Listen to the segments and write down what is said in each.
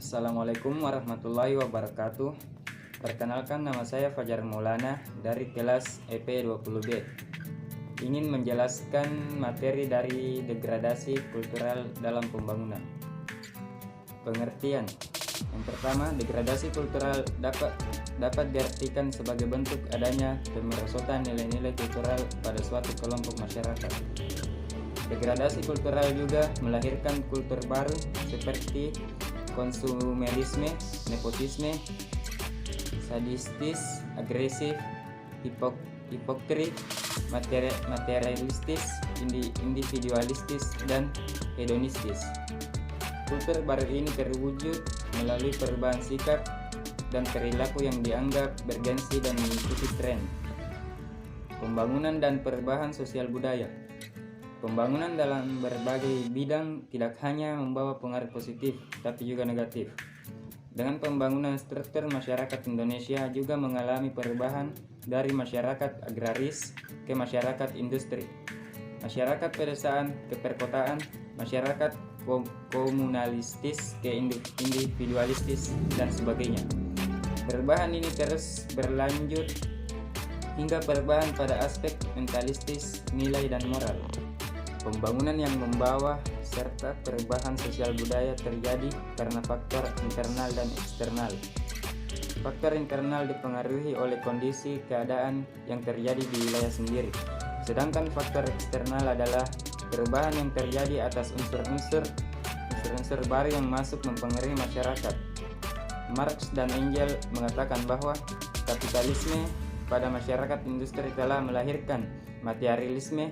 Assalamualaikum warahmatullahi wabarakatuh. Perkenalkan, nama saya Fajar Maulana dari kelas EP20B. Ingin menjelaskan materi dari degradasi kultural dalam pembangunan. Pengertian. Yang pertama, degradasi kultural dapat diartikan sebagai bentuk adanya pemerosotan nilai-nilai kultural pada suatu kelompok masyarakat. Degradasi kultural juga melahirkan kultur baru seperti konsumerisme, nepotisme, sadistis, agresif, hipokrit, materialistis, individualistis, dan hedonistis. Kultur baru ini terwujud melalui perubahan sikap dan perilaku yang dianggap bergensi dan mengikuti tren. Pembangunan dan perubahan sosial budaya. Pembangunan dalam berbagai bidang tidak hanya membawa pengaruh positif, tapi juga negatif. Dengan pembangunan struktur masyarakat Indonesia juga mengalami perubahan dari masyarakat agraris ke masyarakat industri, masyarakat pedesaan ke perkotaan, masyarakat komunalistis ke individualistis, dan sebagainya. Perubahan ini terus berlanjut hingga perubahan pada aspek mentalistis, nilai, dan moral. Pembangunan yang membawa serta perubahan sosial budaya terjadi karena faktor internal dan eksternal. Faktor internal dipengaruhi oleh kondisi keadaan yang terjadi di wilayah sendiri, sedangkan faktor eksternal adalah perubahan yang terjadi atas unsur-unsur baru yang masuk mempengaruhi masyarakat. Marx dan Engels mengatakan bahwa kapitalisme pada masyarakat industri telah melahirkan materialisme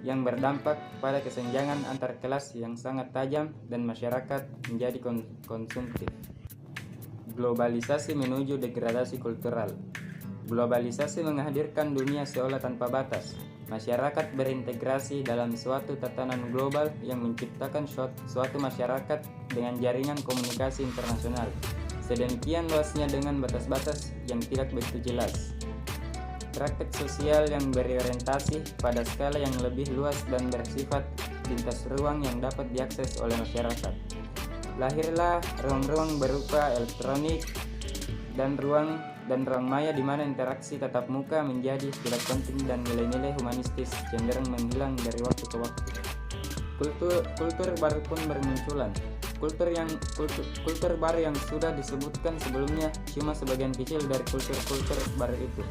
yang berdampak pada kesenjangan antar kelas yang sangat tajam dan masyarakat menjadi konsumtif. Globalisasi menuju degradasi kultural. Globalisasi menghadirkan dunia seolah tanpa batas. Masyarakat berintegrasi dalam suatu tatanan global yang menciptakan suatu masyarakat dengan jaringan komunikasi internasional. Sedemikian luasnya dengan batas-batas yang tidak begitu jelas. Praktek sosial yang berorientasi pada skala yang lebih luas dan bersifat lintas ruang yang dapat diakses oleh masyarakat. Lahirlah ruang-ruang berupa elektronik dan ruang maya di mana interaksi tatap muka menjadi tidak penting dan nilai-nilai humanistis cenderung menghilang dari waktu ke waktu. Kultur baru pun bermunculan. Kultur baru yang sudah disebutkan sebelumnya cuma sebagian kecil dari kultur baru itu.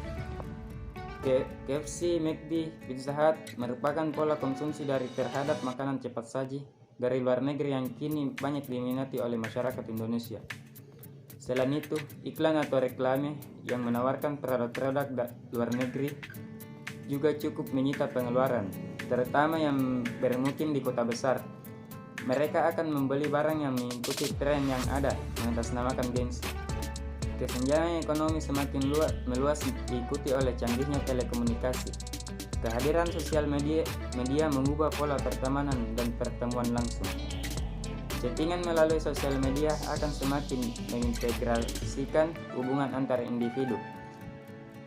KFC, McD, Pizza Hut merupakan pola konsumsi terhadap makanan cepat saji dari luar negeri yang kini banyak diminati oleh masyarakat Indonesia. Selain itu, iklan atau reklame yang menawarkan produk-produk luar negeri juga cukup menyita pengeluaran, terutama yang bermukim di kota besar. Mereka akan membeli barang yang mengikuti tren yang ada, mengatasnamakan gengsi. Kesenjangan ekonomi semakin meluas diikuti oleh canggihnya telekomunikasi. Kehadiran sosial media mengubah pola pertemanan dan pertemuan langsung. Chattingan melalui sosial media akan semakin mengintegrasikan hubungan antar individu.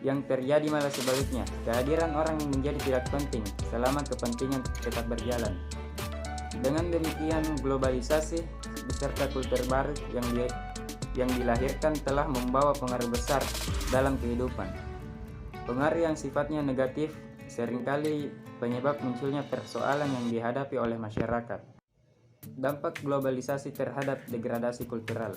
Yang terjadi malah sebaliknya, kehadiran orang menjadi tidak penting selama kepentingan tetap berjalan. Dengan demikian, globalisasi beserta kultur baru yang dilahirkan telah membawa pengaruh besar dalam kehidupan. Pengaruh yang sifatnya negatif seringkali penyebab munculnya persoalan yang dihadapi oleh masyarakat. Dampak globalisasi terhadap degradasi kultural.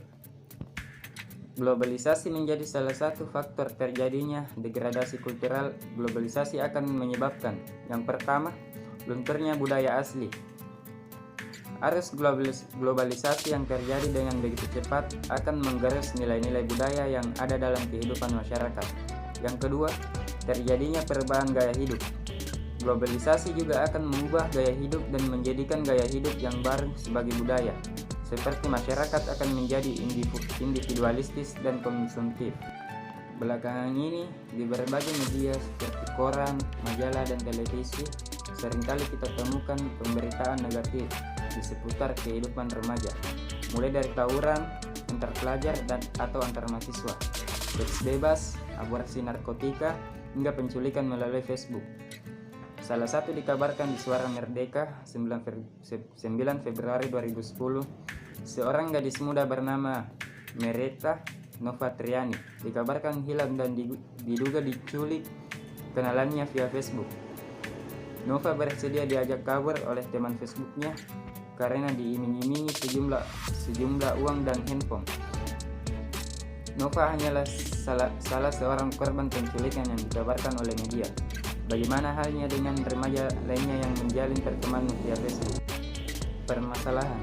Globalisasi menjadi salah satu faktor terjadinya degradasi kultural. Globalisasi akan menyebabkan, yang pertama, lunturnya budaya asli. Arus globalisasi yang terjadi dengan begitu cepat akan menggerus nilai-nilai budaya yang ada dalam kehidupan masyarakat. Yang kedua, terjadinya perubahan gaya hidup. Globalisasi juga akan mengubah gaya hidup dan menjadikan gaya hidup yang baru sebagai budaya, seperti masyarakat akan menjadi individualistis dan konsumtif. Belakangan ini, di berbagai media seperti koran, majalah, dan televisi, seringkali kita temukan pemberitaan negatif di seputar kehidupan remaja, mulai dari tawuran antar pelajar atau antar mahasiswa, seks bebas, aborsi narkotika, hingga penculikan melalui Facebook. Salah satu dikabarkan di Suara Merdeka 9 Februari 2010, seorang gadis muda bernama Mereta Novatriani dikabarkan hilang dan diduga diculik kenalannya via Facebook. Nova bersedia diajak kabur oleh teman Facebooknya karena diiming-imingi sejumlah uang dan handphone. Nova hanyalah salah seorang korban penculikan yang dikabarkan oleh media. Bagaimana halnya dengan remaja lainnya yang menjalin pertemanan via Facebook? Permasalahan.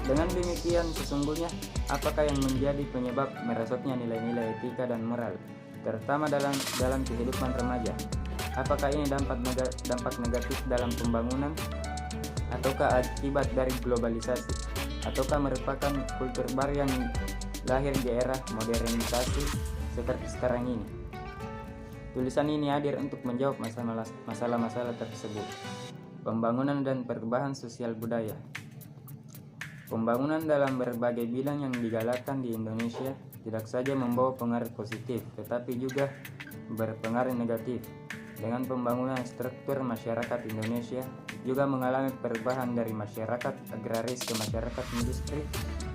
Dengan demikian, sesungguhnya apakah yang menjadi penyebab merosotnya nilai-nilai etika dan moral, terutama dalam kehidupan remaja? Apakah ini dampak negatif dalam pembangunan, ataukah akibat dari globalisasi, ataukah merupakan kultur baru yang lahir di era modernisasi seperti sekarang ini? Tulisan ini hadir untuk menjawab masalah-masalah tersebut. Pembangunan dan perubahan sosial budaya. Pembangunan dalam berbagai bidang yang digalakkan di Indonesia tidak saja membawa pengaruh positif, tetapi juga berpengaruh negatif. Dengan pembangunan struktur masyarakat Indonesia juga mengalami perubahan dari masyarakat agraris ke masyarakat industri,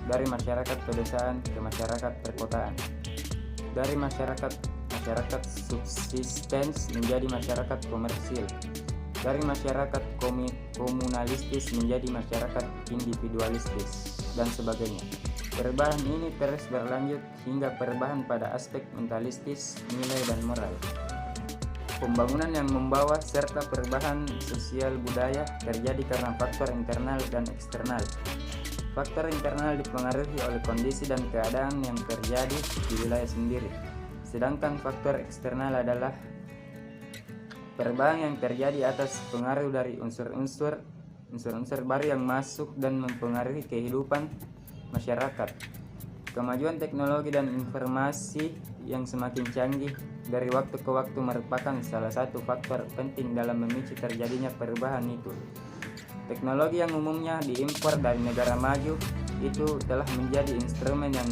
dari masyarakat pedesaan ke masyarakat perkotaan, dari masyarakat subsistens menjadi masyarakat komersil, dari masyarakat komunalistis menjadi masyarakat individualistis, dan sebagainya. Perubahan ini terus berlanjut hingga perubahan pada aspek mentalistis, nilai, dan moral. Pembangunan yang membawa serta perubahan sosial budaya terjadi karena faktor internal dan eksternal. Faktor internal dipengaruhi oleh kondisi dan keadaan yang terjadi di wilayah sendiri, sedangkan faktor eksternal adalah perubahan yang terjadi atas pengaruh dari unsur-unsur baru yang masuk dan mempengaruhi kehidupan masyarakat. Kemajuan teknologi dan informasi yang semakin canggih dari waktu ke waktu merupakan salah satu faktor penting dalam memicu terjadinya perubahan itu. Teknologi yang umumnya diimpor dari negara maju itu telah menjadi instrumen yang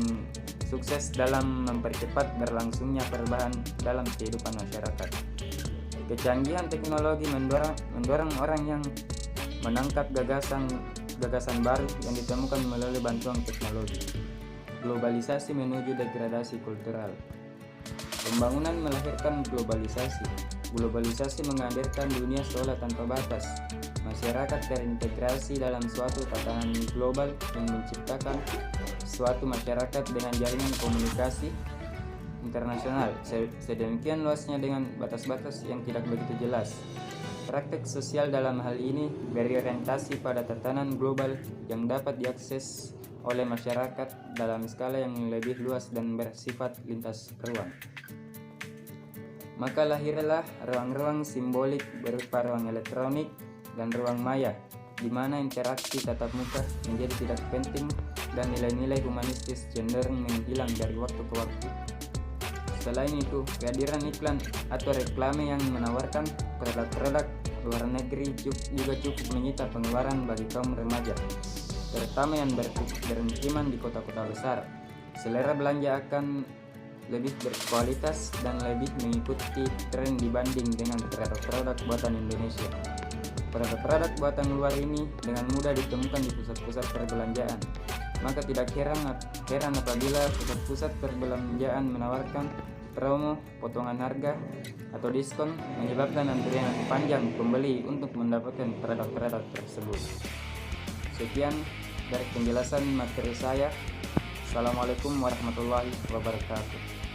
sukses dalam mempercepat berlangsungnya perubahan dalam kehidupan masyarakat. Kecanggihan teknologi mendorong orang yang menangkap gagasan baru yang ditemukan melalui bantuan teknologi. Globalisasi menuju degradasi kultural. Pembangunan melahirkan globalisasi. Globalisasi menghadirkan dunia seolah tanpa batas. Masyarakat terintegrasi dalam suatu tatanan global yang menciptakan suatu masyarakat dengan jaringan komunikasi internasional sedemikian luasnya dengan batas-batas yang tidak begitu jelas. Praktek sosial dalam hal ini berorientasi pada tatanan global yang dapat diakses oleh masyarakat dalam skala yang lebih luas dan bersifat lintas ruang. Maka lahirlah ruang-ruang simbolik berupa ruang elektronik dan ruang maya, di mana interaksi tatap muka menjadi tidak penting dan nilai-nilai humanistis cenderung menghilang dari waktu ke waktu. Selain itu, kehadiran iklan atau reklame yang menawarkan produk-produk luar negeri juga cukup menyita pengeluaran bagi kaum remaja, terutama yang bermukiman di kota-kota besar. Selera belanja akan lebih berkualitas dan lebih mengikuti tren dibanding dengan produk-produk buatan Indonesia. Produk-produk buatan luar ini dengan mudah ditemukan di pusat-pusat perbelanjaan. Maka tidak heran apabila pusat-pusat perbelanjaan menawarkan promo, potongan harga, atau diskon, menyebabkan antrian panjang pembeli untuk mendapatkan produk-produk tersebut. Sekian dari penjelasan materi saya. Assalamualaikum warahmatullahi wabarakatuh.